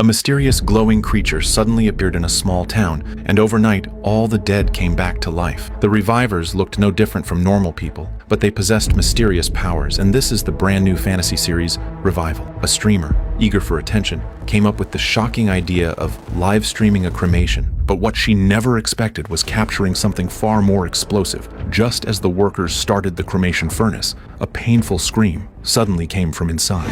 A mysterious glowing creature suddenly appeared in a small town, and overnight, all the dead came back to life. The revivers looked no different from normal people, but they possessed mysterious powers, and this is the brand new fantasy series, Revival. A streamer, eager for attention, came up with the shocking idea of live streaming a cremation. But what she never expected was capturing something far more explosive. Just as the workers started the cremation furnace, a painful scream suddenly came from inside.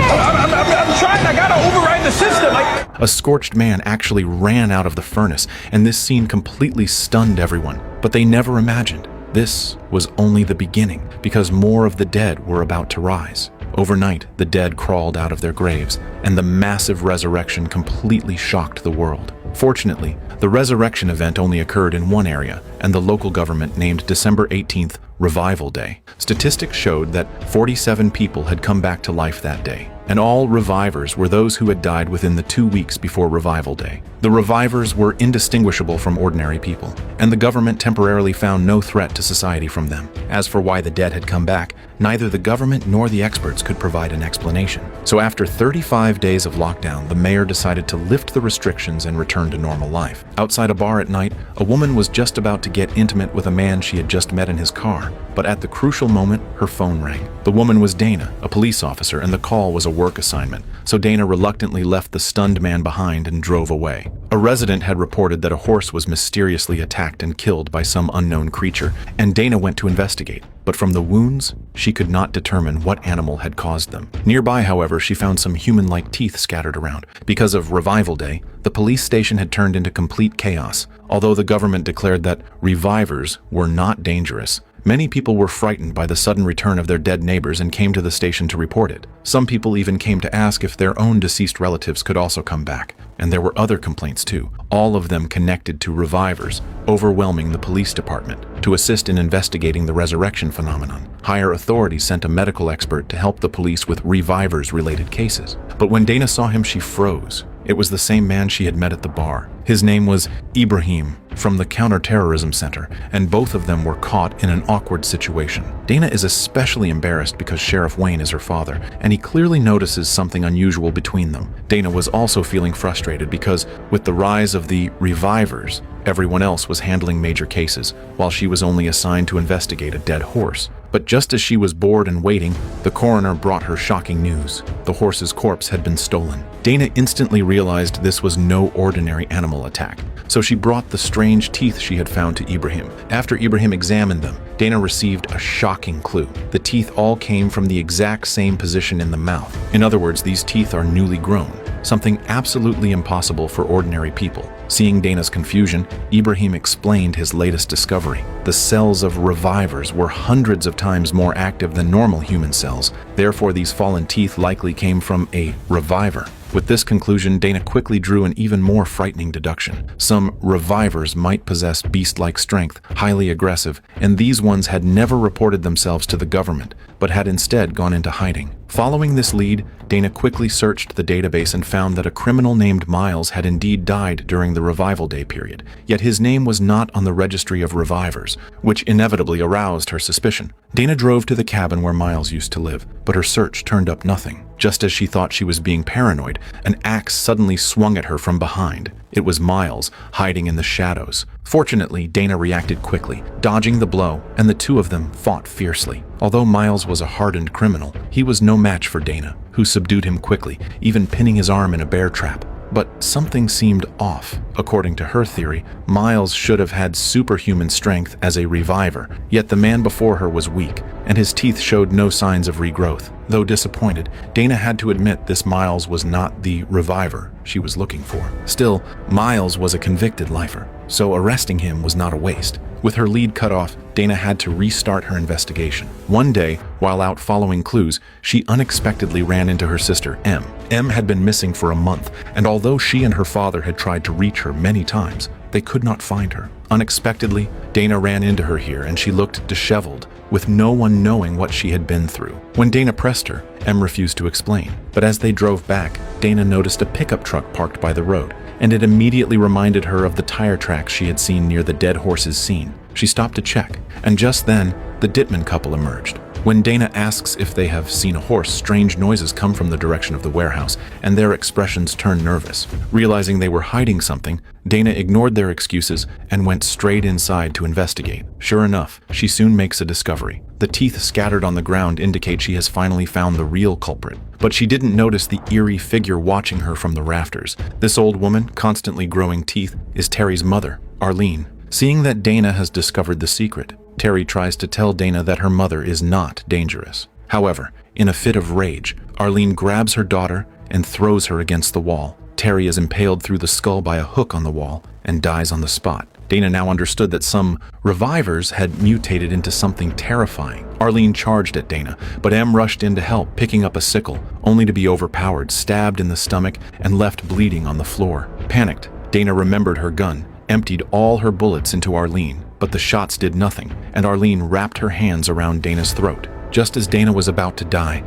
I'm trying, I gotta override the system. A scorched man actually ran out of the furnace, and this scene completely stunned everyone. But they never imagined this was only the beginning, because more of the dead were about to rise. Overnight, the dead crawled out of their graves, and the massive resurrection completely shocked the world. Fortunately, the resurrection event only occurred in one area, and the local government named December 18th Revival Day. Statistics showed that 47 people had come back to life that day, and all revivers were those who had died within the 2 weeks before Revival Day. The revivers were indistinguishable from ordinary people, and the government temporarily found no threat to society from them. As for why the dead had come back, neither the government nor the experts could provide an explanation. So after 35 days of lockdown, the mayor decided to lift the restrictions and return to normal life. Outside a bar at night, a woman was just about to get intimate with a man she had just met in his car, but at the crucial moment, her phone rang. The woman was Dana, a police officer, and the call was a work assignment, so Dana reluctantly left the stunned man behind and drove away. A resident had reported that a horse was mysteriously attacked and killed by some unknown creature, and Dana went to investigate. But from the wounds, she could not determine what animal had caused them. Nearby, however, she found some human-like teeth scattered around. Because of Revival Day, the police station had turned into complete chaos. Although the government declared that revivers were not dangerous, many people were frightened by the sudden return of their dead neighbors and came to the station to report it. Some people even came to ask if their own deceased relatives could also come back. And there were other complaints too, all of them connected to revivers, overwhelming the police department. To assist in investigating the resurrection phenomenon, higher authorities sent a medical expert to help the police with revivers-related cases. But when Dana saw him, she froze. It was the same man she had met at the bar. His name was Ibrahim from the Counterterrorism Center, and both of them were caught in an awkward situation. Dana is especially embarrassed because Sheriff Wayne is her father, and he clearly notices something unusual between them. Dana was also feeling frustrated because, with the rise of the revivers, everyone else was handling major cases, while she was only assigned to investigate a dead horse. But just as she was bored and waiting, the coroner brought her shocking news. The horse's corpse had been stolen. Dana instantly realized this was no ordinary animal attack, so she brought the strange teeth she had found to Ibrahim. After Ibrahim examined them, Dana received a shocking clue. The teeth all came from the exact same position in the mouth. In other words, these teeth are newly grown, something absolutely impossible for ordinary people. Seeing Dana's confusion, Ibrahim explained his latest discovery. The cells of revivers were hundreds of times more active than normal human cells. Therefore, these fallen teeth likely came from a reviver. With this conclusion, Dana quickly drew an even more frightening deduction. Some revivers might possess beast-like strength, highly aggressive, and these ones had never reported themselves to the government, but had instead gone into hiding. Following this lead, Dana quickly searched the database and found that a criminal named Miles had indeed died during the Revival Day period, yet his name was not on the registry of revivers, which inevitably aroused her suspicion. Dana drove to the cabin where Miles used to live, but her search turned up nothing. Just as she thought she was being paranoid, an axe suddenly swung at her from behind. It was Miles, hiding in the shadows. Fortunately, Dana reacted quickly, dodging the blow, and the two of them fought fiercely. Although Miles was a hardened criminal, he was no match for Dana, who subdued him quickly, even pinning his arm in a bear trap. But something seemed off. According to her theory, Miles should have had superhuman strength as a reviver, yet the man before her was weak, and his teeth showed no signs of regrowth. Though disappointed, Dana had to admit this Miles was not the reviver she was looking for. Still, Miles was a convicted lifer, so arresting him was not a waste. With her lead cut off, Dana had to restart her investigation. One day, while out following clues, she unexpectedly ran into her sister, Em. Em had been missing for a month, and although she and her father had tried to reach her many times, they could not find her. Unexpectedly, Dana ran into her here, and she looked disheveled, with no one knowing what she had been through. When Dana pressed her, Em refused to explain. But as they drove back, Dana noticed a pickup truck parked by the road, and it immediately reminded her of the tire tracks she had seen near the dead horse's scene. She stopped to check, and just then, the Dittman couple emerged. When Dana asks if they have seen a horse, strange noises come from the direction of the warehouse, and their expressions turn nervous. Realizing they were hiding something, Dana ignored their excuses and went straight inside to investigate. Sure enough, she soon makes a discovery. The teeth scattered on the ground indicate she has finally found the real culprit. But she didn't notice the eerie figure watching her from the rafters. This old woman, constantly growing teeth, is Terry's mother, Arlene. Seeing that Dana has discovered the secret, Terry tries to tell Dana that her mother is not dangerous. However, in a fit of rage, Arlene grabs her daughter and throws her against the wall. Terry is impaled through the skull by a hook on the wall and dies on the spot. Dana now understood that some revivers had mutated into something terrifying. Arlene charged at Dana, but Em rushed in to help, picking up a sickle, only to be overpowered, stabbed in the stomach, and left bleeding on the floor. Panicked, Dana remembered her gun, emptied all her bullets into Arlene, but the shots did nothing, and Arlene wrapped her hands around Dana's throat. Just as Dana was about to die,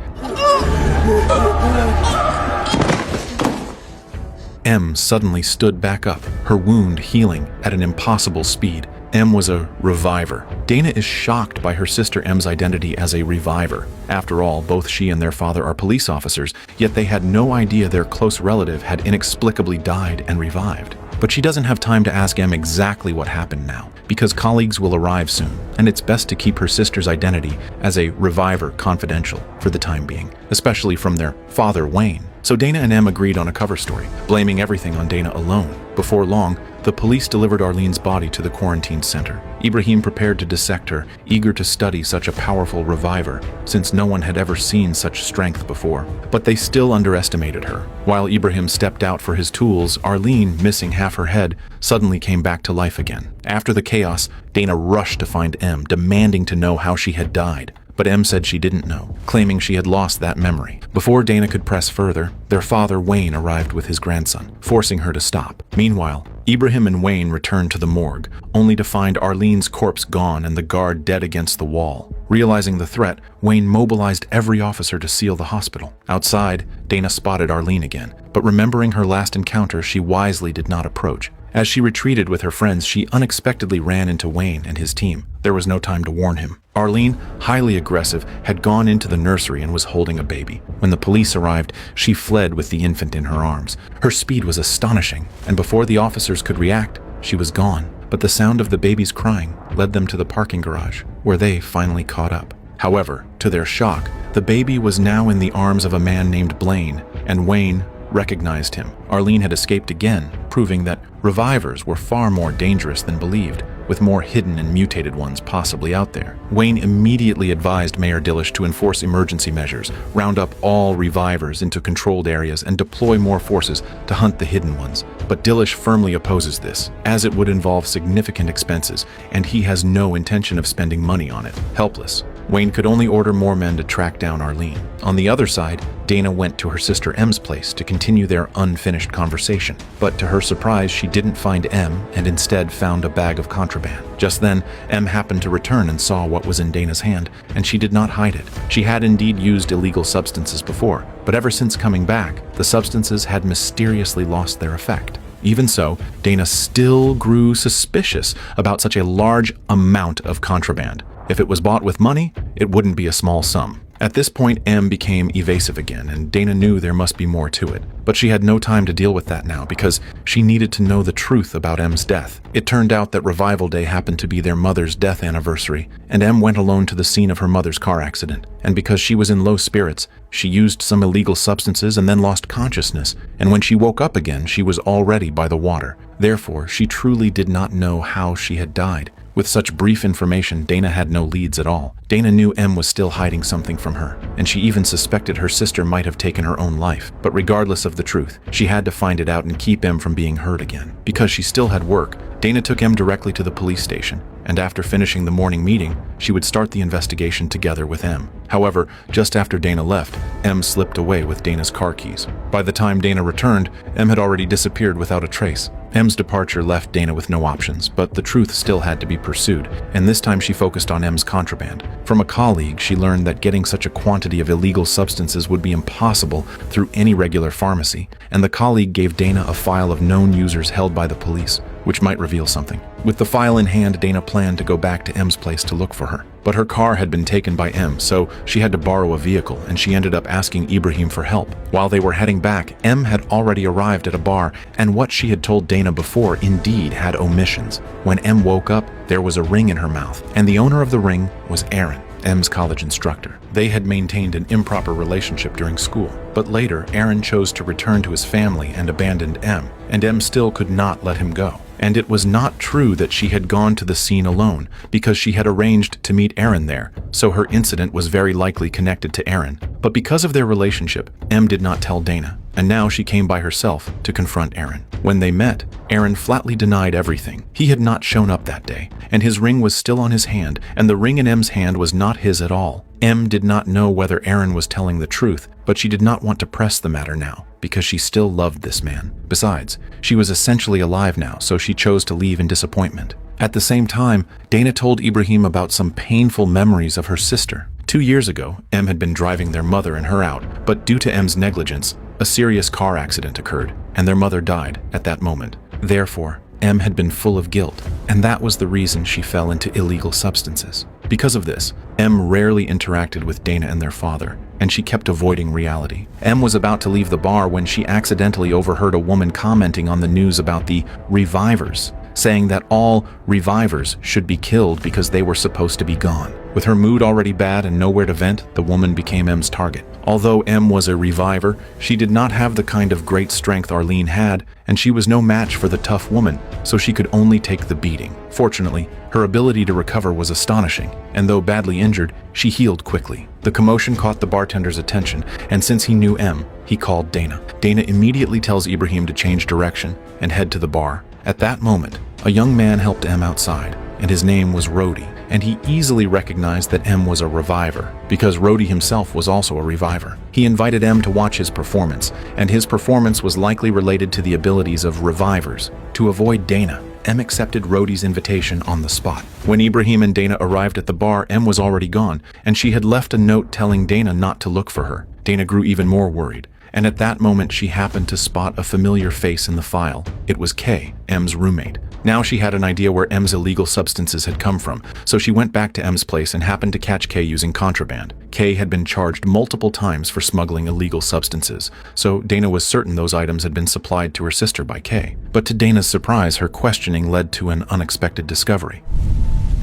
Em suddenly stood back up, her wound healing at an impossible speed. Em was a reviver. Dana is shocked by her sister Em's identity as a reviver. After all, both she and their father are police officers, yet they had no idea their close relative had inexplicably died and revived. But she doesn't have time to ask Em exactly what happened now, because colleagues will arrive soon, and it's best to keep her sister's identity as a reviver confidential for the time being, especially from their father, Wayne. So Dana and Em agreed on a cover story, blaming everything on Dana alone. Before long, the police delivered Arlene's body to the quarantine center. Ibrahim prepared to dissect her, eager to study such a powerful reviver, since no one had ever seen such strength before. But they still underestimated her. While Ibrahim stepped out for his tools, Arlene, missing half her head, suddenly came back to life again. After the chaos, Dana rushed to find Em, demanding to know how she had died. But Em said she didn't know, claiming she had lost that memory. Before Dana could press further, their father Wayne arrived with his grandson, forcing her to stop. Meanwhile, Ibrahim and Wayne returned to the morgue, only to find Arlene's corpse gone and the guard dead against the wall. Realizing the threat, Wayne mobilized every officer to seal the hospital. Outside, Dana spotted Arlene again, but remembering her last encounter, she wisely did not approach. As she retreated with her friends, she unexpectedly ran into Wayne and his team. There was no time to warn him. Arlene, highly aggressive, had gone into the nursery and was holding a baby. When the police arrived, she fled with the infant in her arms. Her speed was astonishing, and before the officers could react, she was gone. But the sound of the baby's crying led them to the parking garage, where they finally caught up. However, to their shock, the baby was now in the arms of a man named Blaine, and Wayne recognized him. Arlene had escaped again, proving that revivers were far more dangerous than believed, with more hidden and mutated ones possibly out there. Wayne immediately advised Mayor Dillish to enforce emergency measures, round up all revivers into controlled areas, and deploy more forces to hunt the hidden ones. But Dillish firmly opposes this, as it would involve significant expenses, and he has no intention of spending money on it. Helpless, Wayne could only order more men to track down Arlene. On the other side, Dana went to her sister Em's place to continue their unfinished conversation. But to her surprise, she didn't find Em and instead found a bag of contraband. Just then, Em happened to return and saw what was in Dana's hand, and she did not hide it. She had indeed used illegal substances before, but ever since coming back, the substances had mysteriously lost their effect. Even so, Dana still grew suspicious about such a large amount of contraband. If it was bought with money, it wouldn't be a small sum. At this point, Em became evasive again, and Dana knew there must be more to it. But she had no time to deal with that now, because she needed to know the truth about Em's death. It turned out that Revival Day happened to be their mother's death anniversary, and Em went alone to the scene of her mother's car accident. And because she was in low spirits, she used some illegal substances and then lost consciousness, and when she woke up again, she was already by the water. Therefore, she truly did not know how she had died. With such brief information, Dana had no leads at all. Dana knew Em was still hiding something from her, and she even suspected her sister might have taken her own life. But regardless of the truth, she had to find it out and keep Em from being hurt again. Because she still had work, Dana took Em directly to the police station, and after finishing the morning meeting, she would start the investigation together with Em. However, just after Dana left, Em slipped away with Dana's car keys. By the time Dana returned, Em had already disappeared without a trace. Em's departure left Dana with no options, but the truth still had to be pursued, and this time she focused on Em's contraband. From a colleague, she learned that getting such a quantity of illegal substances would be impossible through any regular pharmacy, and the colleague gave Dana a file of known users held by the police, which might reveal something. With the file in hand, Dana planned to go back to Em's place to look for her. But her car had been taken by M, so she had to borrow a vehicle, and she ended up asking Ibrahim for help. While they were heading back, M had already arrived at a bar, and what she had told Dana before indeed had omissions. When M woke up, there was a ring in her mouth, and the owner of the ring was Aaron, M's college instructor. They had maintained an improper relationship during school, but later Aaron chose to return to his family and abandoned M, and M still could not let him go. And it was not true that she had gone to the scene alone, because she had arranged to meet Aaron there, so her incident was very likely connected to Aaron. But because of their relationship, M did not tell Dana, and now she came by herself to confront Aaron. When they met, Aaron flatly denied everything. He had not shown up that day, and his ring was still on his hand, and the ring in M's hand was not his at all. M did not know whether Aaron was telling the truth, but she did not want to press the matter now, because she still loved this man. Besides, she was essentially alive now, so she chose to leave in disappointment. At the same time, Dana told Ibrahim about some painful memories of her sister. 2 years ago, M had been driving their mother and her out, but due to M's negligence, a serious car accident occurred, and their mother died at that moment. Therefore, M had been full of guilt, and that was the reason she fell into illegal substances. Because of this, M rarely interacted with Dana and their father, and she kept avoiding reality. M was about to leave the bar when she accidentally overheard a woman commenting on the news about the revivers, saying that all revivers should be killed because they were supposed to be gone. With her mood already bad and nowhere to vent, the woman became M's target. Although M was a reviver, she did not have the kind of great strength Arlene had, and she was no match for the tough woman, so she could only take the beating. Fortunately, her ability to recover was astonishing, and though badly injured, she healed quickly. The commotion caught the bartender's attention, and since he knew M, he called Dana. Dana immediately tells Ibrahim to change direction and head to the bar. At that moment, a young man helped M outside, and his name was Rody, and he easily recognized that M was a reviver, because Rody himself was also a reviver. He invited M to watch his performance, and his performance was likely related to the abilities of revivers. To avoid Dana, M accepted Rody's invitation on the spot. When Ibrahim and Dana arrived at the bar, M was already gone, and she had left a note telling Dana not to look for her. Dana grew even more worried, and at that moment she happened to spot a familiar face in the file. It was Kay, M's roommate. Now she had an idea where M's illegal substances had come from, so she went back to M's place and happened to catch Kay using contraband. Kay had been charged multiple times for smuggling illegal substances, so Dana was certain those items had been supplied to her sister by Kay. But to Dana's surprise, her questioning led to an unexpected discovery.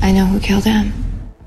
I know who killed M.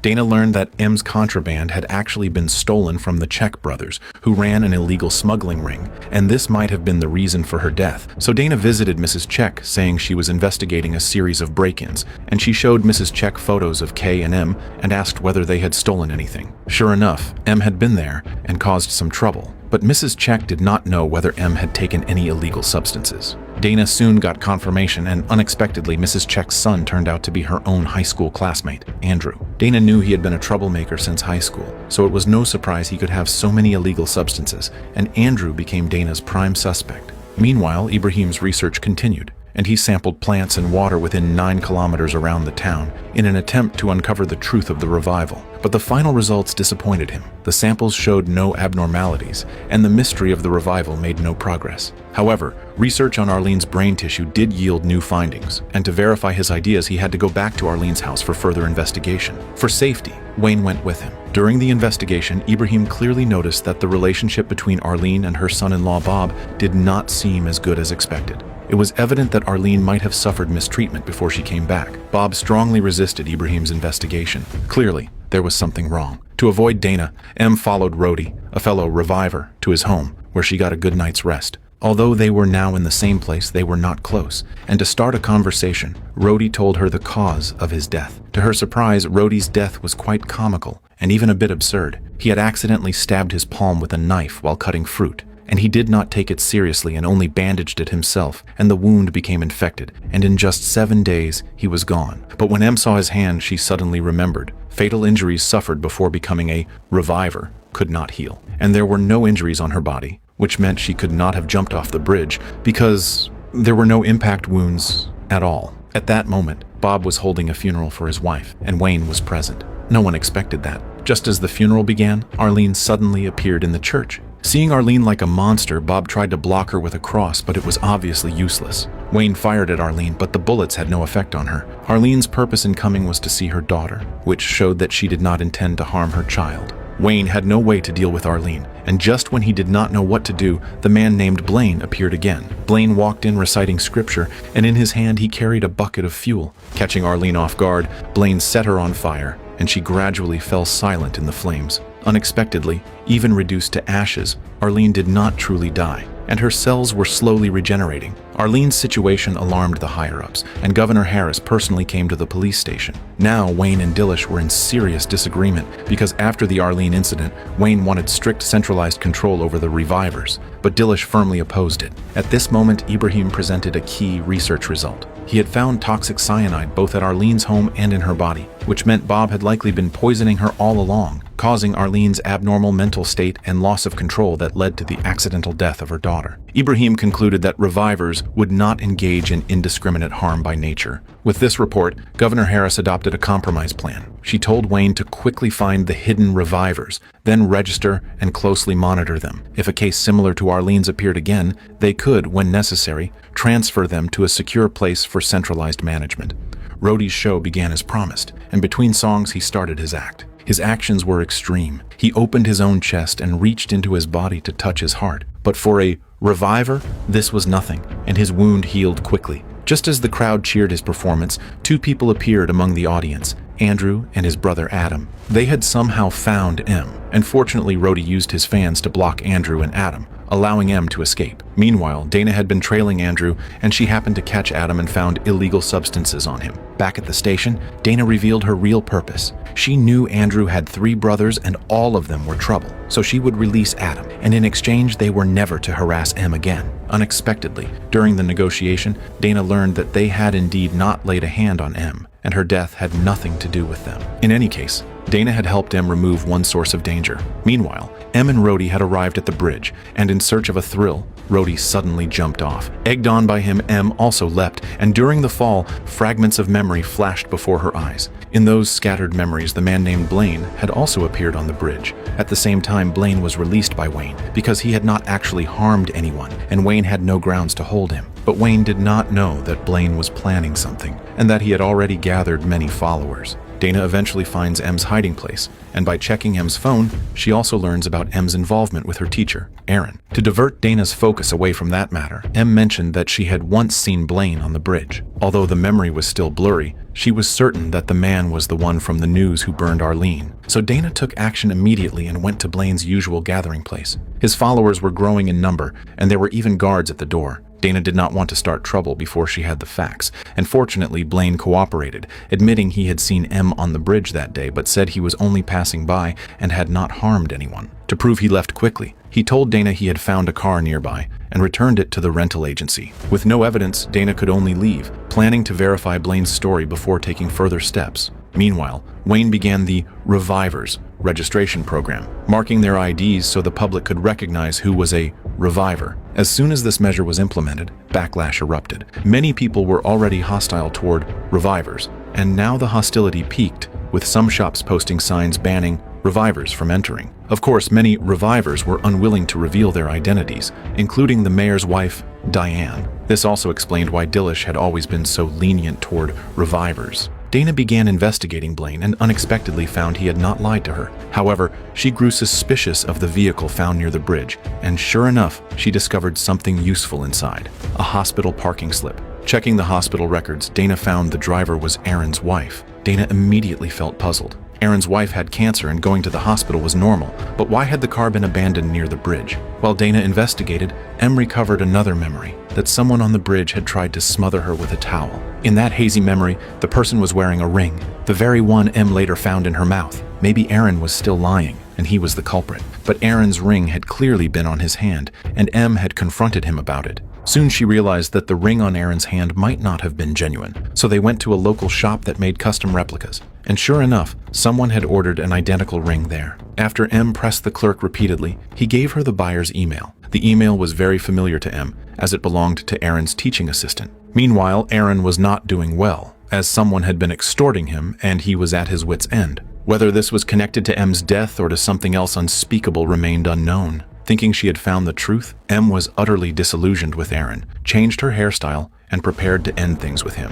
Dana learned that M's contraband had actually been stolen from the Czech brothers, who ran an illegal smuggling ring, and this might have been the reason for her death. So Dana visited Mrs. Czech, saying she was investigating a series of break-ins, and she showed Mrs. Czech photos of Kay and M and asked whether they had stolen anything. Sure enough, M had been there and caused some trouble, but Mrs. Czech did not know whether M had taken any illegal substances. Dana soon got confirmation, and unexpectedly, Mrs. Czech's son turned out to be her own high school classmate, Andrew. Dana knew he had been a troublemaker since high school, so it was no surprise he could have so many illegal substances, and Andrew became Dana's prime suspect. Meanwhile, Ibrahim's research continued, and he sampled plants and water within 9 kilometers around the town in an attempt to uncover the truth of the revival. But the final results disappointed him. The samples showed no abnormalities, and the mystery of the revival made no progress. However, research on Arlene's brain tissue did yield new findings, and to verify his ideas, he had to go back to Arlene's house for further investigation. For safety, Wayne went with him. During the investigation, Ibrahim clearly noticed that the relationship between Arlene and her son-in-law Bob did not seem as good as expected. It was evident that Arlene might have suffered mistreatment before she came back. Bob strongly resisted Ibrahim's investigation. Clearly, there was something wrong. To avoid Dana, M followed Rody, a fellow reviver, to his home, where she got a good night's rest. Although they were now in the same place, they were not close, and to start a conversation, Rody told her the cause of his death. To her surprise, Rody's death was quite comical, and even a bit absurd. He had accidentally stabbed his palm with a knife while cutting fruit, and he did not take it seriously and only bandaged it himself, and the wound became infected, and in just 7 days, he was gone. But when M saw his hand, she suddenly remembered. Fatal injuries suffered before becoming a reviver could not heal, and there were no injuries on her body, which meant she could not have jumped off the bridge because there were no impact wounds at all. At that moment, Bob was holding a funeral for his wife, and Wayne was present. No one expected that. Just as the funeral began, Arlene suddenly appeared in the church. Seeing Arlene like a monster, Bob tried to block her with a cross, but it was obviously useless. Wayne fired at Arlene, but the bullets had no effect on her. Arlene's purpose in coming was to see her daughter, which showed that she did not intend to harm her child. Wayne had no way to deal with Arlene, and just when he did not know what to do, the man named Blaine appeared again. Blaine walked in reciting scripture, and in his hand he carried a bucket of fuel. Catching Arlene off guard, Blaine set her on fire, and she gradually fell silent in the flames. Unexpectedly, even reduced to ashes, Arlene did not truly die, and her cells were slowly regenerating. Arlene's situation alarmed the higher-ups, and Governor Harris personally came to the police station. Now, Wayne and Dillish were in serious disagreement because after the Arlene incident, Wayne wanted strict centralized control over the revivers, but Dillish firmly opposed it. At this moment, Ibrahim presented a key research result. He had found toxic cyanide both at Arlene's home and in her body, which meant Bob had likely been poisoning her all along, causing Arlene's abnormal mental state and loss of control that led to the accidental death of her daughter. Ibrahim concluded that revivers would not engage in indiscriminate harm by nature. With this report, Governor Harris adopted a compromise plan. She told Wayne to quickly find the hidden revivers, then register and closely monitor them. If a case similar to Arlene's appeared again, they could, when necessary, transfer them to a secure place for centralized management. Rhodey's show began as promised, and between songs he started his act. His actions were extreme. He opened his own chest and reached into his body to touch his heart. But for a reviver, this was nothing, and his wound healed quickly. Just as the crowd cheered his performance, two people appeared among the audience, Andrew and his brother Adam. They had somehow found M, and fortunately Rhodey used his fans to block Andrew and Adam, allowing M to escape. Meanwhile, Dana had been trailing Andrew, and she happened to catch Adam and found illegal substances on him. Back at the station, Dana revealed her real purpose. She knew Andrew had 3 brothers and all of them were trouble, so she would release Adam, and in exchange they were never to harass M again. Unexpectedly, during the negotiation, Dana learned that they had indeed not laid a hand on M, and her death had nothing to do with them. In any case, Dana had helped M remove one source of danger. Meanwhile, M and Rhodey had arrived at the bridge, and in search of a thrill, Rhodey suddenly jumped off. Egged on by him, M also leapt, and during the fall, fragments of memory flashed before her eyes. In those scattered memories, the man named Blaine had also appeared on the bridge. At the same time, Blaine was released by Wayne because he had not actually harmed anyone, and Wayne had no grounds to hold him. But Wayne did not know that Blaine was planning something, and that he had already gathered many followers. Dana eventually finds M's hiding place, and by checking M's phone, she also learns about M's involvement with her teacher, Aaron. To divert Dana's focus away from that matter, M mentioned that she had once seen Blaine on the bridge. Although the memory was still blurry, she was certain that the man was the one from the news who burned Arlene. So Dana took action immediately and went to Blaine's usual gathering place. His followers were growing in number, and there were even guards at the door. Dana did not want to start trouble before she had the facts, and fortunately Blaine cooperated, admitting he had seen M on the bridge that day but said he was only passing by and had not harmed anyone. To prove he left quickly, he told Dana he had found a car nearby and returned it to the rental agency. With no evidence, Dana could only leave, planning to verify Blaine's story before taking further steps. Meanwhile, Wayne began the Revivers registration program, marking their IDs so the public could recognize who was a reviver. As soon as this measure was implemented, backlash erupted. Many people were already hostile toward revivers, and now the hostility peaked, with some shops posting signs banning revivers from entering. Of course, many revivers were unwilling to reveal their identities, including the mayor's wife, Diane. This also explained why Dillish had always been so lenient toward revivers. Dana began investigating Blaine and unexpectedly found he had not lied to her. However, she grew suspicious of the vehicle found near the bridge, and sure enough, she discovered something useful inside: a hospital parking slip. Checking the hospital records, Dana found the driver was Aaron's wife. Dana immediately felt puzzled. Aaron's wife had cancer and going to the hospital was normal, but why had the car been abandoned near the bridge? While Dana investigated, M recovered another memory, that someone on the bridge had tried to smother her with a towel. In that hazy memory, the person was wearing a ring, the very one M later found in her mouth. Maybe Aaron was still lying, and he was the culprit. But Aaron's ring had clearly been on his hand, and M had confronted him about it. Soon she realized that the ring on Aaron's hand might not have been genuine, so they went to a local shop that made custom replicas. And sure enough, someone had ordered an identical ring there. After M pressed the clerk repeatedly, he gave her the buyer's email. The email was very familiar to M, as it belonged to Aaron's teaching assistant. Meanwhile, Aaron was not doing well, as someone had been extorting him and he was at his wit's end. Whether this was connected to M's death or to something else unspeakable remained unknown. Thinking she had found the truth, Em was utterly disillusioned with Aaron, changed her hairstyle, and prepared to end things with him.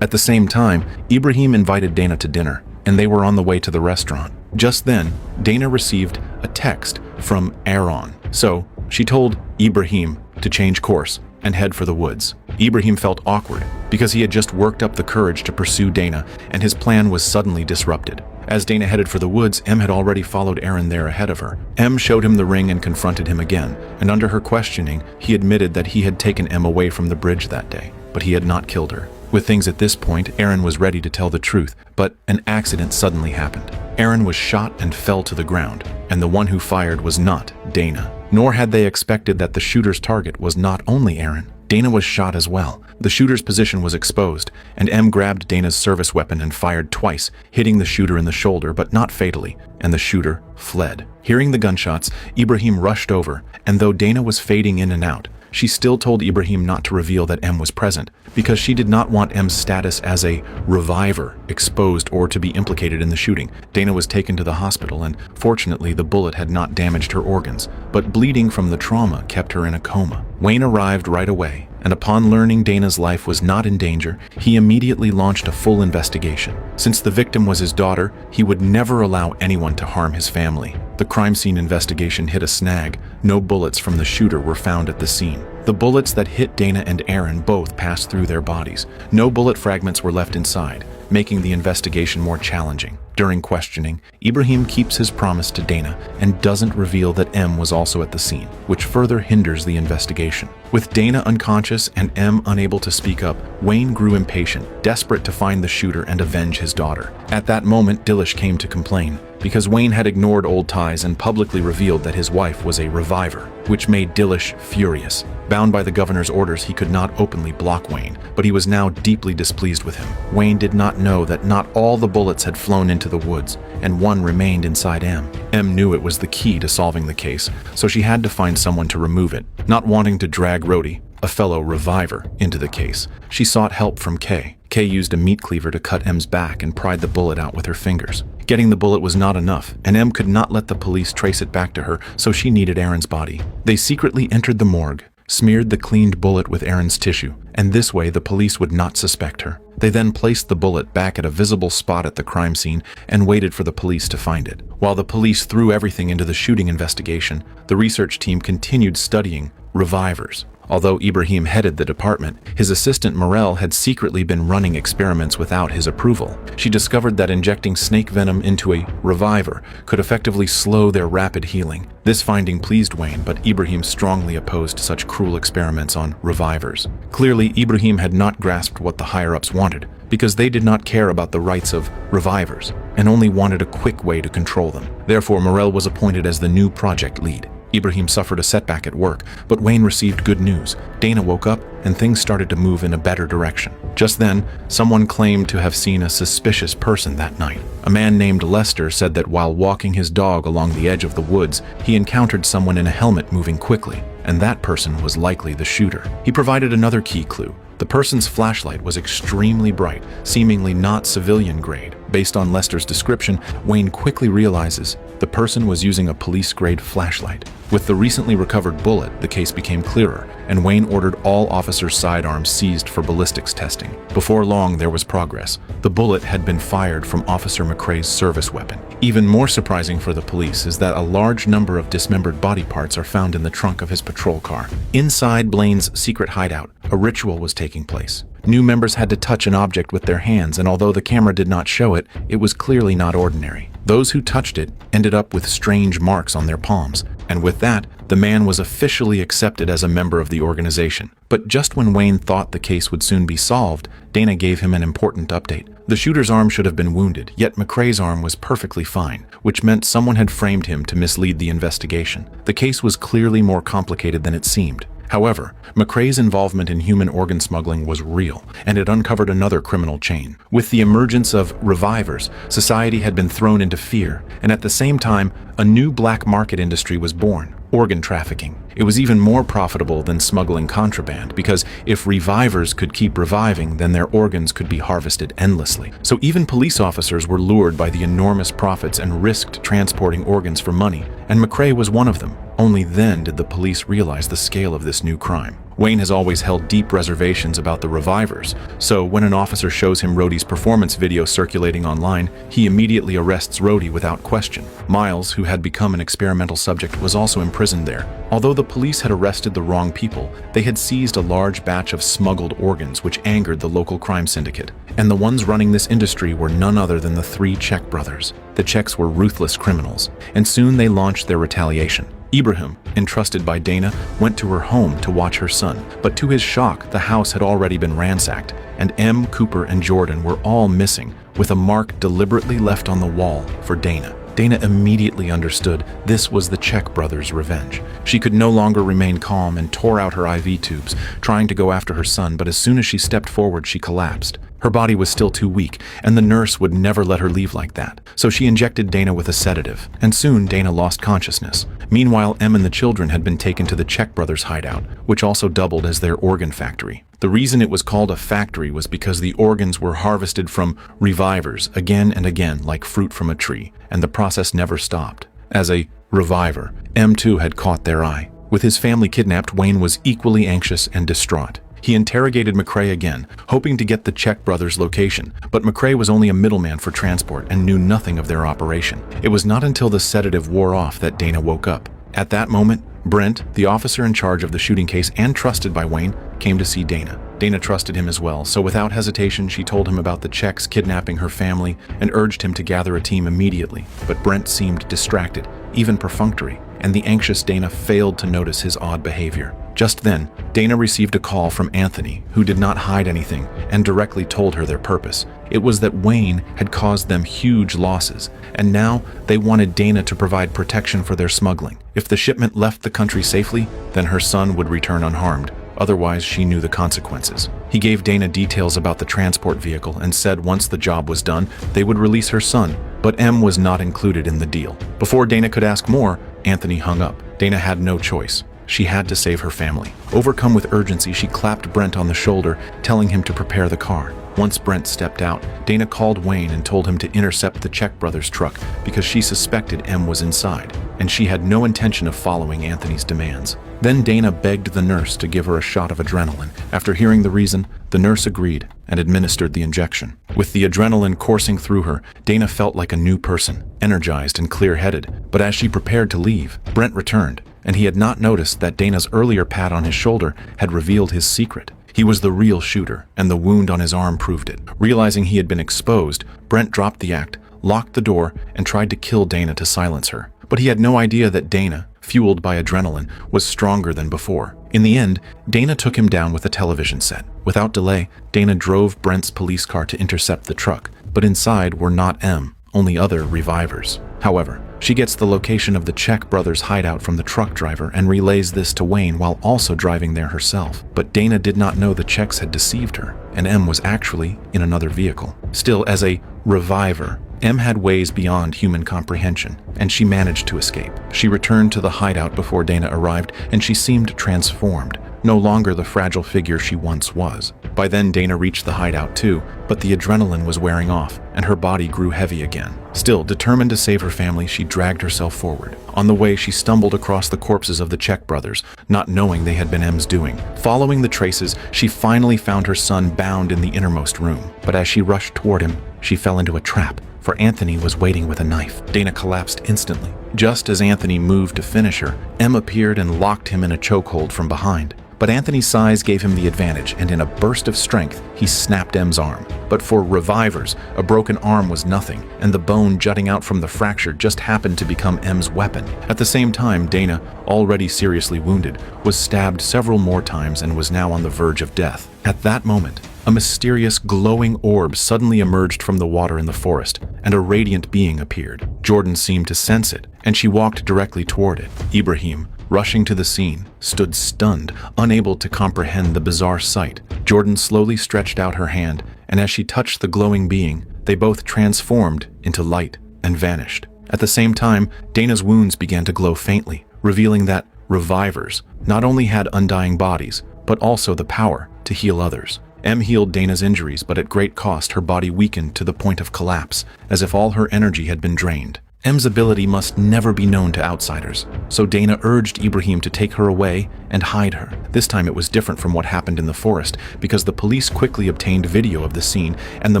At the same time, Ibrahim invited Dana to dinner, and they were on the way to the restaurant. Just then, Dana received a text from Aaron, so she told Ibrahim to change course and head for the woods. Ibrahim felt awkward because he had just worked up the courage to pursue Dana, and his plan was suddenly disrupted. As Dana headed for the woods, Em had already followed Aaron there ahead of her. Em showed him the ring and confronted him again, and under her questioning, he admitted that he had taken Em away from the bridge that day, but he had not killed her. With things at this point, Aaron was ready to tell the truth, but an accident suddenly happened. Aaron was shot and fell to the ground, and the one who fired was not Dana. Nor had they expected that the shooter's target was not only Aaron. Dana was shot as well. The shooter's position was exposed, and Em grabbed Dana's service weapon and fired twice, hitting the shooter in the shoulder, but not fatally, and the shooter fled. Hearing the gunshots, Ibrahim rushed over, and though Dana was fading in and out, she still told Ibrahim not to reveal that Em was present, because she did not want Em's status as a reviver exposed or to be implicated in the shooting. Dana was taken to the hospital, and fortunately the bullet had not damaged her organs, but bleeding from the trauma kept her in a coma. Wayne arrived right away, and upon learning Dana's life was not in danger, he immediately launched a full investigation. Since the victim was his daughter, he would never allow anyone to harm his family. The crime scene investigation hit a snag. No bullets from the shooter were found at the scene. The bullets that hit Dana and Aaron both passed through their bodies. No bullet fragments were left inside, making the investigation more challenging. During questioning, Ibrahim keeps his promise to Dana and doesn't reveal that Em was also at the scene, which further hinders the investigation. With Dana unconscious and Em unable to speak up, Wayne grew impatient, desperate to find the shooter and avenge his daughter. At that moment, Dilish came to complain, because Wayne had ignored old ties and publicly revealed that his wife was a reviver, which made Dilish furious. Bound by the governor's orders, he could not openly block Wayne, but he was now deeply displeased with him. Wayne did not know that not all the bullets had flown into the woods, and one remained inside Em. Em knew it was the key to solving the case, so she had to find someone to remove it. Not wanting to drag Rhodey, a fellow reviver, into the case, she sought help from Kay. Kay used a meat cleaver to cut Em's back and pried the bullet out with her fingers. Getting the bullet was not enough, and Em could not let the police trace it back to her, so she needed Aaron's body. They secretly entered the morgue, smeared the cleaned bullet with Aaron's tissue, and this way the police would not suspect her. They then placed the bullet back at a visible spot at the crime scene and waited for the police to find it. While the police threw everything into the shooting investigation, the research team continued studying revivers. Although Ibrahim headed the department, his assistant Morel had secretly been running experiments without his approval. She discovered that injecting snake venom into a reviver could effectively slow their rapid healing. This finding pleased Wayne, but Ibrahim strongly opposed such cruel experiments on revivers. Clearly, Ibrahim had not grasped what the higher-ups wanted, because they did not care about the rights of revivers, and only wanted a quick way to control them. Therefore, Morel was appointed as the new project lead. Ibrahim suffered a setback at work, but Wayne received good news. Dana woke up, and things started to move in a better direction. Just then, someone claimed to have seen a suspicious person that night. A man named Lester said that while walking his dog along the edge of the woods, he encountered someone in a helmet moving quickly, and that person was likely the shooter. He provided another key clue. The person's flashlight was extremely bright, seemingly not civilian grade. Based on Lester's description, Wayne quickly realizes the person was using a police-grade flashlight. With the recently recovered bullet, the case became clearer, and Wayne ordered all officers' sidearms seized for ballistics testing. Before long, there was progress. The bullet had been fired from Officer McCrae's service weapon. Even more surprising for the police is that a large number of dismembered body parts are found in the trunk of his patrol car. Inside Blaine's secret hideout, a ritual was taking place. New members had to touch an object with their hands, and although the camera did not show it, it was clearly not ordinary. Those who touched it ended up with strange marks on their palms, and with that, the man was officially accepted as a member of the organization. But just when Wayne thought the case would soon be solved, Dana gave him an important update. The shooter's arm should have been wounded, yet McCrae's arm was perfectly fine, which meant someone had framed him to mislead the investigation. The case was clearly more complicated than it seemed. However, McCrae's involvement in human organ smuggling was real, and it uncovered another criminal chain. With the emergence of revivers, society had been thrown into fear, and at the same time, a new black market industry was born: organ trafficking. It was even more profitable than smuggling contraband, because if revivers could keep reviving, then their organs could be harvested endlessly. So even police officers were lured by the enormous profits and risked transporting organs for money, and McCrae was one of them. Only then did the police realize the scale of this new crime. Wayne has always held deep reservations about the revivers, so when an officer shows him Rhodey's performance video circulating online, he immediately arrests Rhodey without question. Miles, who had become an experimental subject, was also imprisoned there. Although the police had arrested the wrong people, they had seized a large batch of smuggled organs which angered the local crime syndicate. And the ones running this industry were none other than the three Czech brothers. The Czechs were ruthless criminals, and soon they launched their retaliation. Ibrahim, entrusted by Dana, went to her home to watch her son, but to his shock, the house had already been ransacked, and M, Cooper, and Jordan were all missing, with a mark deliberately left on the wall for Dana. Dana immediately understood this was the Czech brothers' revenge. She could no longer remain calm and tore out her IV tubes, trying to go after her son, but as soon as she stepped forward, she collapsed. Her body was still too weak, and the nurse would never let her leave like that. So she injected Dana with a sedative, and soon Dana lost consciousness. Meanwhile, Em and the children had been taken to the Czech brothers' hideout, which also doubled as their organ factory. The reason it was called a factory was because the organs were harvested from revivers again and again like fruit from a tree, and the process never stopped. As a reviver, M too had caught their eye. With his family kidnapped, Wayne was equally anxious and distraught. He interrogated McCrae again, hoping to get the Czech brothers' location, but McCrae was only a middleman for transport and knew nothing of their operation. It was not until the sedative wore off that Dana woke up. At that moment, Brent, the officer in charge of the shooting case and trusted by Wayne, came to see Dana. Dana trusted him as well, so without hesitation she told him about the Czechs kidnapping her family and urged him to gather a team immediately. But Brent seemed distracted, even perfunctory, and the anxious Dana failed to notice his odd behavior. Just then, Dana received a call from Anthony, who did not hide anything and directly told her their purpose. It was that Wayne had caused them huge losses, and now they wanted Dana to provide protection for their smuggling. If the shipment left the country safely, then her son would return unharmed. Otherwise, she knew the consequences. He gave Dana details about the transport vehicle and said once the job was done, they would release her son, but M was not included in the deal. Before Dana could ask more, Anthony hung up. Dana had no choice. She had to save her family. Overcome with urgency, she clapped Brent on the shoulder, telling him to prepare the car. Once Brent stepped out, Dana called Wayne and told him to intercept the Czech brothers' truck because she suspected M was inside, and she had no intention of following Anthony's demands. Then Dana begged the nurse to give her a shot of adrenaline. After hearing the reason, the nurse agreed and administered the injection. With the adrenaline coursing through her, Dana felt like a new person, energized and clear-headed. But as she prepared to leave, Brent returned, and he had not noticed that Dana's earlier pat on his shoulder had revealed his secret. He was the real shooter, and the wound on his arm proved it. Realizing he had been exposed, Brent dropped the act, locked the door, and tried to kill Dana to silence her. But he had no idea that Dana, fueled by adrenaline, was stronger than before. In the end, Dana took him down with a television set. Without delay, Dana drove Brent's police car to intercept the truck, but inside were not M, only other revivers. However, she gets the location of the Czech brothers' hideout from the truck driver and relays this to Wayne while also driving there herself. But Dana did not know the Czechs had deceived her, and M was actually in another vehicle. Still, as a reviver, M had ways beyond human comprehension, and she managed to escape. She returned to the hideout before Dana arrived, and she seemed transformed, no longer the fragile figure she once was. By then, Dana reached the hideout too, but the adrenaline was wearing off, and her body grew heavy again. Still, determined to save her family, she dragged herself forward. On the way, she stumbled across the corpses of the Czech brothers, not knowing they had been M's doing. Following the traces, she finally found her son bound in the innermost room. But as she rushed toward him, she fell into a trap, for Anthony was waiting with a knife. Dana collapsed instantly. Just as Anthony moved to finish her, M appeared and locked him in a chokehold from behind. But Anthony's size gave him the advantage, and in a burst of strength, he snapped M's arm. But for revivers, a broken arm was nothing, and the bone jutting out from the fracture just happened to become M's weapon. At the same time, Dana, already seriously wounded, was stabbed several more times and was now on the verge of death. At that moment, a mysterious glowing orb suddenly emerged from the water in the forest, and a radiant being appeared. Jordan seemed to sense it, and she walked directly toward it. Ibrahim, rushing to the scene, stood stunned, unable to comprehend the bizarre sight. Jordan slowly stretched out her hand, and as she touched the glowing being, they both transformed into light and vanished. At the same time, Dana's wounds began to glow faintly, revealing that revivers, not only had undying bodies, but also the power to heal others. Em healed Dana's injuries, but at great cost her body weakened to the point of collapse, as if all her energy had been drained. Em's ability must never be known to outsiders, so Dana urged Ibrahim to take her away and hide her. This time it was different from what happened in the forest, because the police quickly obtained video of the scene, and the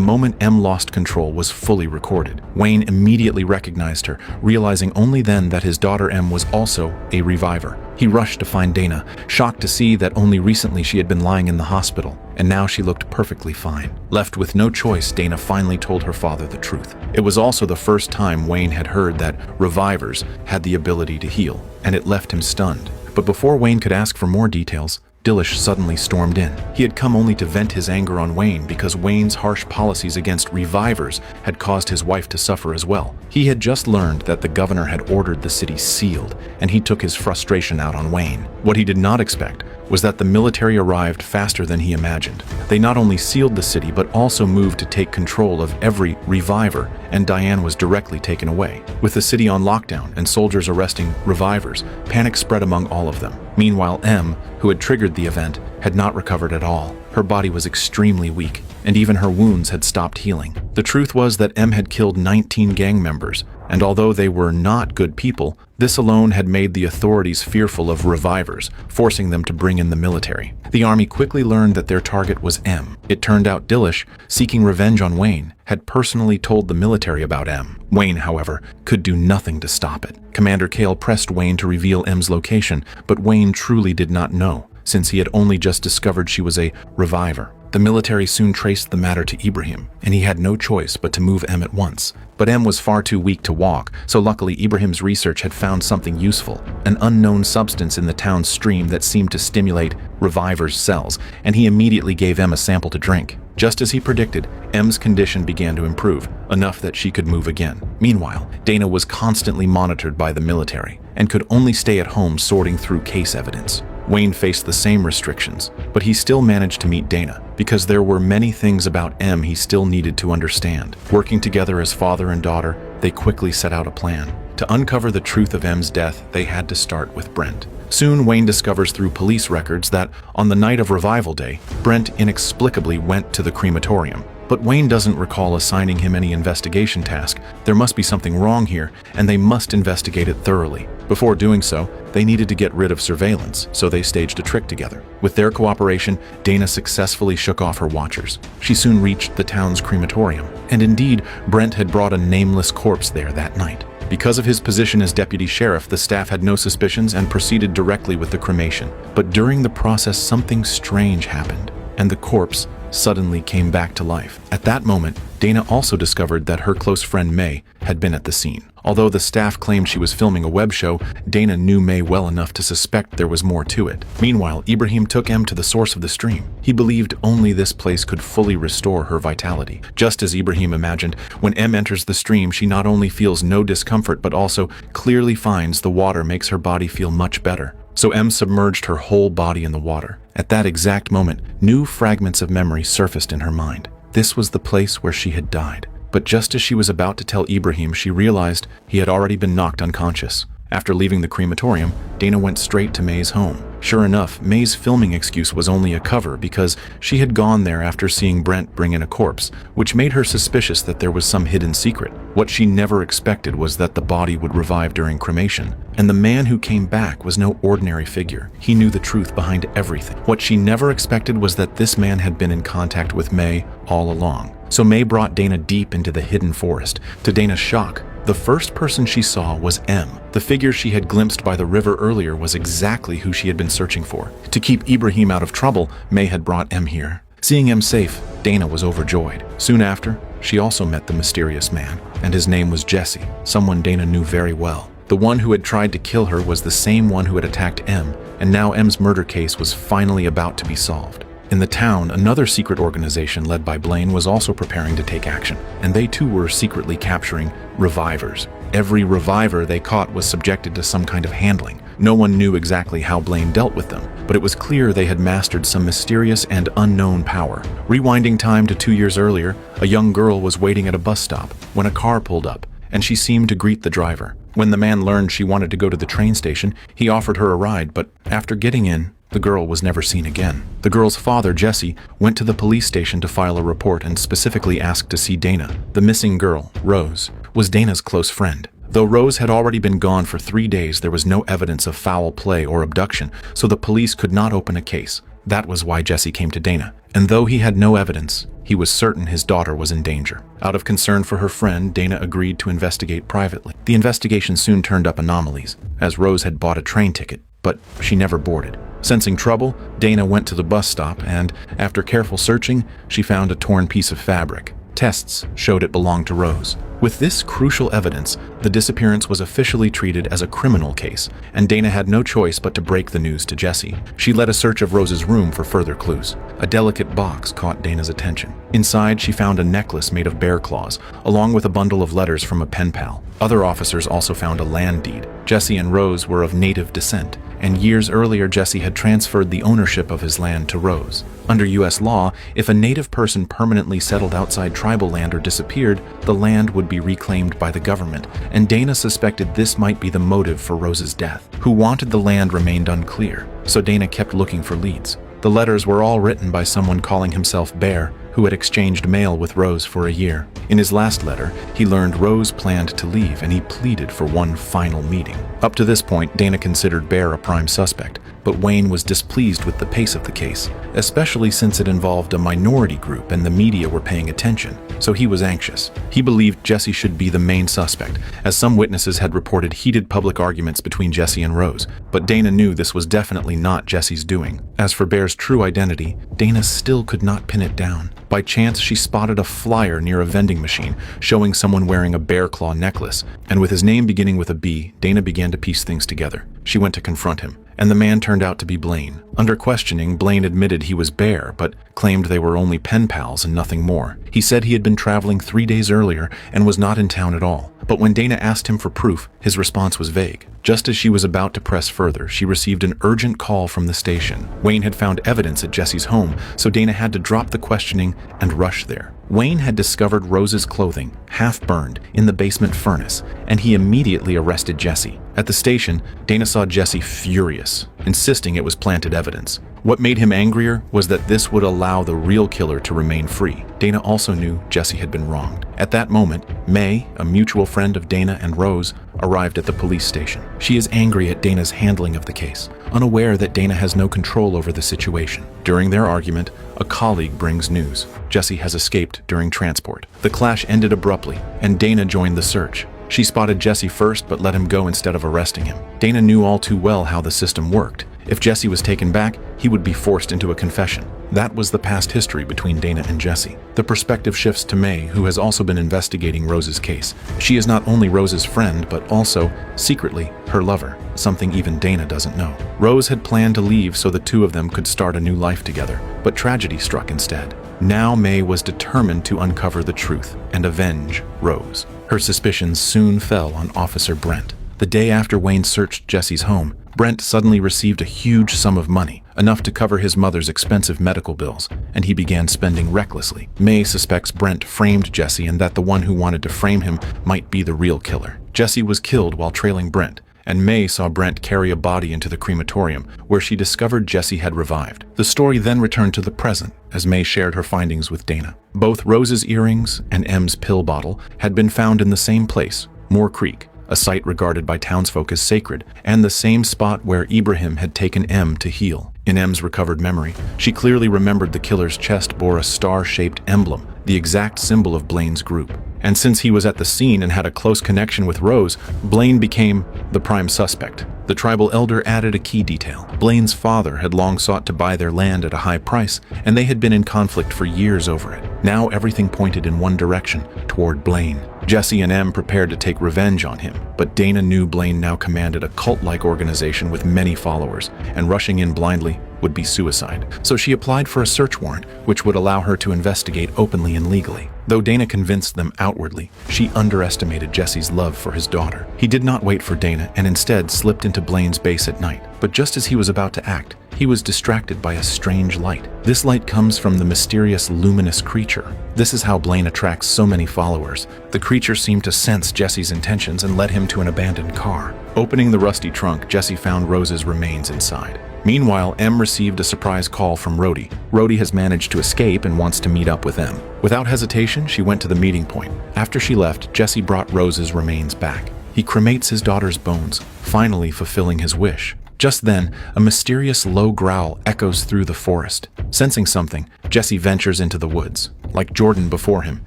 moment Em lost control was fully recorded. Wayne immediately recognized her, realizing only then that his daughter Em was also a reviver. He rushed to find Dana, shocked to see that only recently she had been lying in the hospital, and now she looked perfectly fine. Left with no choice, Dana finally told her father the truth. It was also the first time Wayne had heard that revivers had the ability to heal, and it left him stunned. But before Wayne could ask for more details, Dillish suddenly stormed in. He had come only to vent his anger on Wayne because Wayne's harsh policies against revivers had caused his wife to suffer as well. He had just learned that the governor had ordered the city sealed, and he took his frustration out on Wayne. What he did not expect was that the military arrived faster than he imagined. They not only sealed the city, but also moved to take control of every reviver, and Diane was directly taken away. With the city on lockdown and soldiers arresting revivers, panic spread among all of them. Meanwhile, Em, who had triggered the event, had not recovered at all. Her body was extremely weak, and even her wounds had stopped healing. The truth was that Em had killed 19 gang members, and although they were not good people, this alone had made the authorities fearful of revivers, forcing them to bring in the military. The army quickly learned that their target was Em. It turned out Dillish, seeking revenge on Wayne, had personally told the military about Em. Wayne, however, could do nothing to stop it. Commander Cale pressed Wayne to reveal Em's location, but Wayne truly did not know, since he had only just discovered she was a reviver. The military soon traced the matter to Ibrahim, and he had no choice but to move Em at once. But Em was far too weak to walk, so luckily Ibrahim's research had found something useful, an unknown substance in the town's stream that seemed to stimulate revivers' cells, and he immediately gave Em a sample to drink. Just as he predicted, Em's condition began to improve, enough that she could move again. Meanwhile, Dana was constantly monitored by the military, and could only stay at home sorting through case evidence. Wayne faced the same restrictions, but he still managed to meet Dana, because there were many things about Em he still needed to understand. Working together as father and daughter, they quickly set out a plan. To uncover the truth of Em's death, they had to start with Brent. Soon, Wayne discovers through police records that, on the night of Revival Day, Brent inexplicably went to the crematorium. But Wayne doesn't recall assigning him any investigation task. There must be something wrong here, and they must investigate it thoroughly. Before doing so, they needed to get rid of surveillance, so they staged a trick together. With their cooperation, Dana successfully shook off her watchers. She soon reached the town's crematorium, and indeed, Brent had brought a nameless corpse there that night. Because of his position as deputy sheriff, the staff had no suspicions and proceeded directly with the cremation. But during the process, something strange happened, and the corpse suddenly came back to life. At that moment, Dana also discovered that her close friend May had been at the scene. Although the staff claimed she was filming a web show, Dana knew May well enough to suspect there was more to it. Meanwhile, Ibrahim took Em to the source of the stream. He believed only this place could fully restore her vitality. Just as Ibrahim imagined, when Em enters the stream, she not only feels no discomfort but also clearly finds the water makes her body feel much better. So Em submerged her whole body in the water. At that exact moment, new fragments of memory surfaced in her mind. This was the place where she had died. But just as she was about to tell Ibrahim, she realized he had already been knocked unconscious. After leaving the crematorium, Dana went straight to May's home. Sure enough, May's filming excuse was only a cover because she had gone there after seeing Brent bring in a corpse, which made her suspicious that there was some hidden secret. What she never expected was that the body would revive during cremation. And the man who came back was no ordinary figure. He knew the truth behind everything. What she never expected was that this man had been in contact with May all along. So May brought Dana deep into the hidden forest. To Dana's shock, the first person she saw was Em. The figure she had glimpsed by the river earlier was exactly who she had been searching for. To keep Ibrahim out of trouble, May had brought Em here. Seeing Em safe, Dana was overjoyed. Soon after, she also met the mysterious man, and his name was Jesse, someone Dana knew very well. The one who had tried to kill her was the same one who had attacked Em, and now Em's murder case was finally about to be solved. In the town, another secret organization led by Blaine was also preparing to take action, and they too were secretly capturing revivers. Every reviver they caught was subjected to some kind of handling. No one knew exactly how Blaine dealt with them, but it was clear they had mastered some mysterious and unknown power. Rewinding time to 2 years earlier, a young girl was waiting at a bus stop when a car pulled up, and she seemed to greet the driver. When the man learned she wanted to go to the train station, he offered her a ride, but after getting in, the girl was never seen again. The girl's father, Jesse, went to the police station to file a report and specifically asked to see Dana. The missing girl, Rose, was Dana's close friend. Though Rose had already been gone for 3 days, there was no evidence of foul play or abduction, so the police could not open a case. That was why Jesse came to Dana. And though he had no evidence, he was certain his daughter was in danger. Out of concern for her friend, Dana agreed to investigate privately. The investigation soon turned up anomalies, as Rose had bought a train ticket, but she never boarded. Sensing trouble, Dana went to the bus stop and, after careful searching, she found a torn piece of fabric. Tests showed it belonged to Rose. With this crucial evidence, the disappearance was officially treated as a criminal case, and Dana had no choice but to break the news to Jesse. She led a search of Rose's room for further clues. A delicate box caught Dana's attention. Inside, she found a necklace made of bear claws, along with a bundle of letters from a pen pal. Other officers also found a land deed. Jesse and Rose were of native descent, and years earlier Jesse had transferred the ownership of his land to Rose. Under U.S. law, if a native person permanently settled outside tribal land or disappeared, the land would be reclaimed by the government, and Dana suspected this might be the motive for Rose's death. Who wanted the land remained unclear, so Dana kept looking for leads. The letters were all written by someone calling himself Bear, who had exchanged mail with Rose for a year. In his last letter, he learned Rose planned to leave and he pleaded for one final meeting. Up to this point, Dana considered Bear a prime suspect, but Wayne was displeased with the pace of the case, especially since it involved a minority group and the media were paying attention, so he was anxious. He believed Jesse should be the main suspect, as some witnesses had reported heated public arguments between Jesse and Rose, but Dana knew this was definitely not Jesse's doing. As for Bear's true identity, Dana still could not pin it down. By chance, she spotted a flyer near a vending machine showing someone wearing a bear claw necklace, and with his name beginning with a B, Dana began to piece things together. She went to confront him, and the man turned out to be Blaine. Under questioning, Blaine admitted he was Bear, but claimed they were only pen pals and nothing more. He said he had been traveling 3 days earlier and was not in town at all. But when Dana asked him for proof, his response was vague. Just as she was about to press further, she received an urgent call from the station. Wayne had found evidence at Jesse's home, so Dana had to drop the questioning and rush there. Wayne had discovered Rose's clothing, half burned, in the basement furnace, and he immediately arrested Jesse. At the station, Dana saw Jesse furious, insisting it was planted evidence. What made him angrier was that this would allow the real killer to remain free. Dana also knew Jesse had been wronged. At that moment, May, a mutual friend of Dana and Rose, arrived at the police station. She is angry at Dana's handling of the case, unaware that Dana has no control over the situation. During their argument, a colleague brings news. Jesse has escaped during transport. The clash ended abruptly, and Dana joined the search. She spotted Jesse first but let him go instead of arresting him. Dana knew all too well how the system worked. If Jesse was taken back, he would be forced into a confession. That was the past history between Dana and Jesse. The perspective shifts to May, who has also been investigating Rose's case. She is not only Rose's friend, but also, secretly, her lover, something even Dana doesn't know. Rose had planned to leave so the two of them could start a new life together, but tragedy struck instead. Now May was determined to uncover the truth and avenge Rose. Her suspicions soon fell on Officer Brent. The day after Wayne searched Jesse's home, Brent suddenly received a huge sum of money, enough to cover his mother's expensive medical bills, and he began spending recklessly. May suspects Brent framed Jesse and that the one who wanted to frame him might be the real killer. Jesse was killed while trailing Brent, and May saw Brent carry a body into the crematorium, where she discovered Jesse had revived. The story then returned to the present, as May shared her findings with Dana. Both Rose's earrings and M's pill bottle had been found in the same place, Moore Creek, a site regarded by townsfolk as sacred, and the same spot where Ibrahim had taken M to heal. In M's recovered memory, she clearly remembered the killer's chest bore a star-shaped emblem, the exact symbol of Blaine's group. And since he was at the scene and had a close connection with Rose, Blaine became the prime suspect. The tribal elder added a key detail. Blaine's father had long sought to buy their land at a high price, and they had been in conflict for years over it. Now everything pointed in one direction, toward Blaine. Jesse and M prepared to take revenge on him, but Dana knew Blaine now commanded a cult-like organization with many followers, and rushing in blindly would be suicide. So she applied for a search warrant, which would allow her to investigate openly and legally. Though Dana convinced them outwardly, she underestimated Jesse's love for his daughter. He did not wait for Dana and instead slipped into Blaine's base at night. But just as he was about to act, he was distracted by a strange light. This light comes from the mysterious luminous creature. This is how Blaine attracts so many followers. The creature seemed to sense Jesse's intentions and led him to an abandoned car. Opening the rusty trunk, Jesse found Rose's remains inside. Meanwhile, M received a surprise call from Rhodey. Rhodey has managed to escape and wants to meet up with M. Without hesitation, she went to the meeting point. After she left, Jesse brought Rose's remains back. He cremates his daughter's bones, finally fulfilling his wish. Just then, a mysterious low growl echoes through the forest. Sensing something, Jesse ventures into the woods. Like Jordan before him,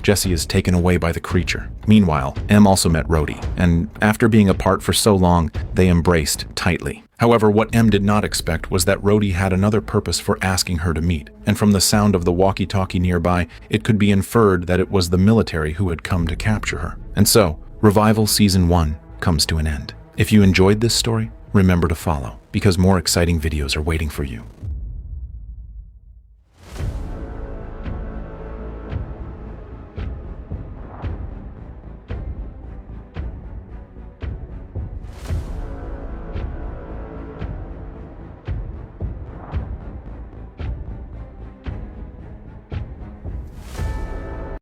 Jesse is taken away by the creature. Meanwhile, M also met Rhodey, and after being apart for so long, they embraced tightly. However, what M did not expect was that Rhodey had another purpose for asking her to meet, and from the sound of the walkie-talkie nearby, it could be inferred that it was the military who had come to capture her. And so, Revival Season 1 comes to an end. If you enjoyed this story, remember to follow, because more exciting videos are waiting for you.